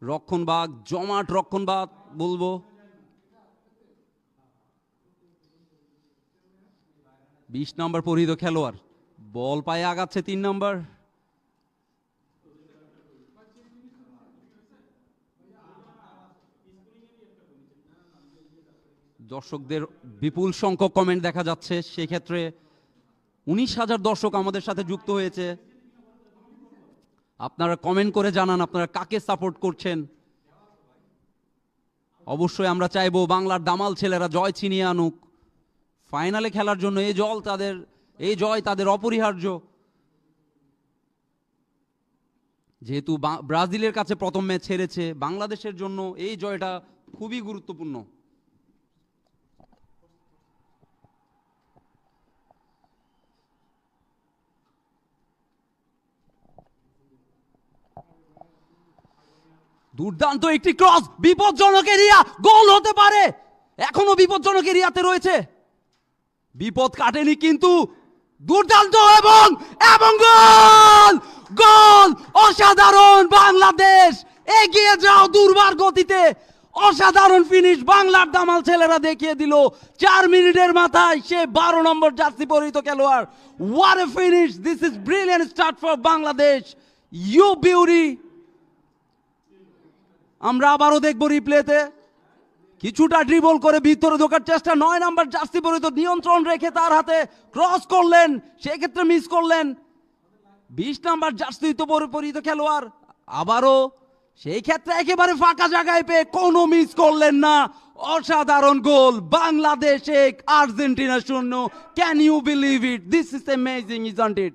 রক্ষণভাগ, জমাট রক্ষণভাগ বলবো। 20 নম্বর পরিহিত খেলোয়াড় বল পায়ে আগাচ্ছে 3 নম্বর। দর্শকদের বিপুল সংখ্যক কমেন্ট দেখা যাচ্ছে, সেক্ষেত্রে 19,000 দর্শক আমাদের সাথে যুক্ত হয়েছে। আপনারা কমেন্ট করে জানান আপনারা কাকে সাপোর্ট করছেন। অবশ্যই আমরা চাইবো বাংলার দামাল ছেলেরা জয় ছিনিয়ে আনুক। ফাইনালে খেলার জন্য এই জয় তাদের অপরিহার্য। যেহেতু ব্রাজিলের কাছে প্রথম ম্যাচ হেরেছে, বাংলাদেশের জন্য এই জয়টা খুবই গুরুত্বপূর্ণ। দুর্দান্ত একটি ক্রস, বিপজ্জনক এরিয়া, গোল হতে পারে। এখনো বিপজ্জনক এরিয়াতে রয়েছে, বিপদ কাটেনি কিন্তু দুর্দান্ত এবং গোল গোল! অসাধারণ! বাংলাদেশ এগিয়ে যাও দুর্বার গতিতে। অসাধারণ ফিনিশ বাংলার দামাল ছেলেরা দেখিয়ে দিল 4 মিনিটের মাথায়। সে 12 নম্বর জার্সি পরিহিত খেলোয়াড়। What a finish! This is brilliant start for Bangladesh. You beauty! আমরা আবারও দেখব রিপ্লেতে। কিছুটা ড্রিবল করে ভিতরে ঢোকার চেষ্টা, 9 নম্বর জার্সি পরিহিত নিয়ন্ত্রণ রেখে তার হাতে ক্রস করলেন, সেক্ষেত্রে মিস করলেন। 20 নম্বর জার্সি পরিহিত খেলোয়াড় আবারও সেই ক্ষেত্রে একেবারে ফাঁকা জায়গায় পেয়ে কোনো মিস করলেন না। অসাধারণ গোল! Bangladesh 1, Argentina 0। Can you believe it? This is amazing, isn't it?